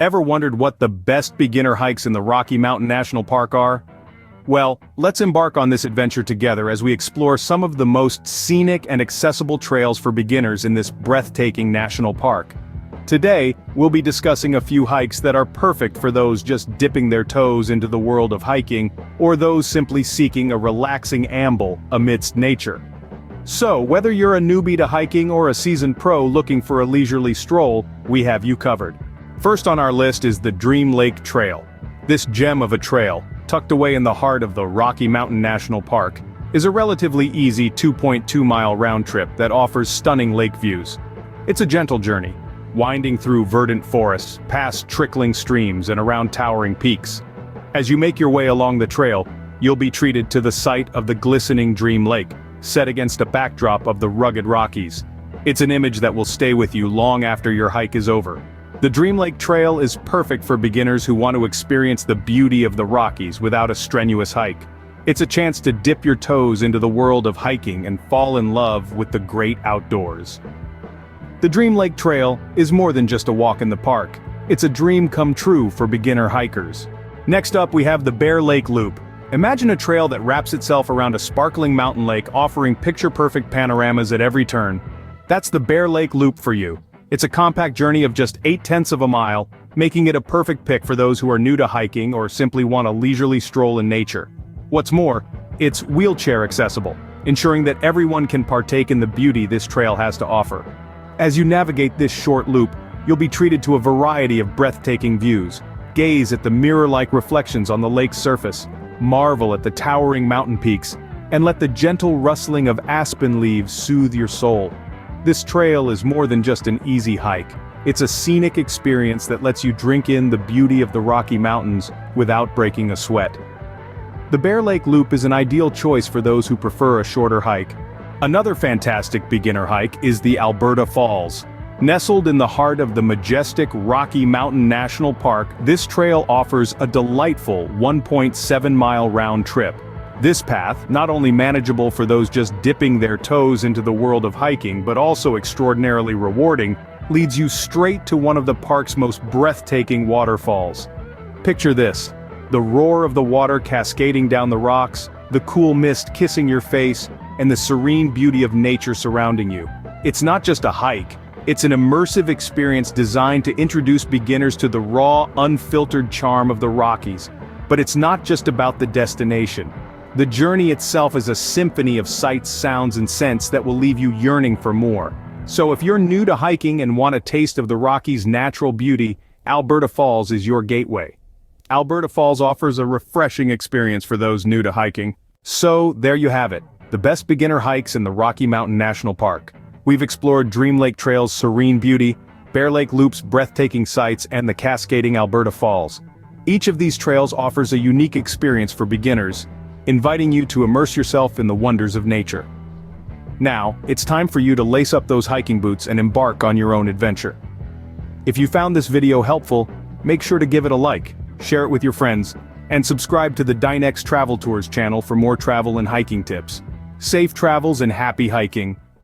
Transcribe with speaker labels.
Speaker 1: Ever wondered what the best beginner hikes in the Rocky Mountain National Park are? Well, let's embark on this adventure together as we explore some of the most scenic and accessible trails for beginners in this breathtaking national park. Today, we'll be discussing a few hikes that are perfect for those just dipping their toes into the world of hiking, or those simply seeking a relaxing amble amidst nature. So, whether you're a newbie to hiking or a seasoned pro looking for a leisurely stroll, we have you covered. First on our list is the Dream Lake Trail. This gem of a trail, tucked away in the heart of the Rocky Mountain National Park, is a relatively easy 2.2-mile round trip that offers stunning lake views. It's a gentle journey, winding through verdant forests, past trickling streams and around towering peaks. As you make your way along the trail, you'll be treated to the sight of the glistening Dream Lake, set against a backdrop of the rugged Rockies. It's an image that will stay with you long after your hike is over. The Dream Lake Trail is perfect for beginners who want to experience the beauty of the Rockies without a strenuous hike. It's a chance to dip your toes into the world of hiking and fall in love with the great outdoors. The Dream Lake Trail is more than just a walk in the park. It's a dream come true for beginner hikers. Next up, we have the Bear Lake Loop. Imagine a trail that wraps itself around a sparkling mountain lake, offering picture-perfect panoramas at every turn. That's the Bear Lake Loop for you. It's a compact journey of just 0.8 of a mile, making it a perfect pick for those who are new to hiking or simply want a leisurely stroll in nature. What's more, it's wheelchair accessible, ensuring that everyone can partake in the beauty this trail has to offer. As you navigate this short loop, you'll be treated to a variety of breathtaking views. Gaze at the mirror-like reflections on the lake's surface, marvel at the towering mountain peaks, and let the gentle rustling of aspen leaves soothe your soul. This trail is more than just an easy hike. It's a scenic experience that lets you drink in the beauty of the Rocky Mountains without breaking a sweat. The Bear Lake Loop is an ideal choice for those who prefer a shorter hike. Another fantastic beginner hike is the Alberta Falls. Nestled in the heart of the majestic Rocky Mountain National Park, this trail offers a delightful 1.7-mile round trip. This path, not only manageable for those just dipping their toes into the world of hiking but also extraordinarily rewarding, leads you straight to one of the park's most breathtaking waterfalls. Picture this: the roar of the water cascading down the rocks, the cool mist kissing your face, and the serene beauty of nature surrounding you. It's not just a hike, it's an immersive experience designed to introduce beginners to the raw, unfiltered charm of the Rockies. But it's not just about the destination. The journey itself is a symphony of sights, sounds, and scents that will leave you yearning for more. So if you're new to hiking and want a taste of the Rockies' natural beauty, Alberta Falls is your gateway. Alberta Falls offers a refreshing experience for those new to hiking. So there you have it, the best beginner hikes in the Rocky Mountain National Park. We've explored Dream Lake Trail's serene beauty, Bear Lake Loop's breathtaking sights, and the cascading Alberta Falls. Each of these trails offers a unique experience for beginners, inviting you to immerse yourself in the wonders of nature. Now, it's time for you to lace up those hiking boots and embark on your own adventure. If you found this video helpful, make sure to give it a like, share it with your friends, and subscribe to the Dinalex Travel Tours channel for more travel and hiking tips. Safe travels and happy hiking.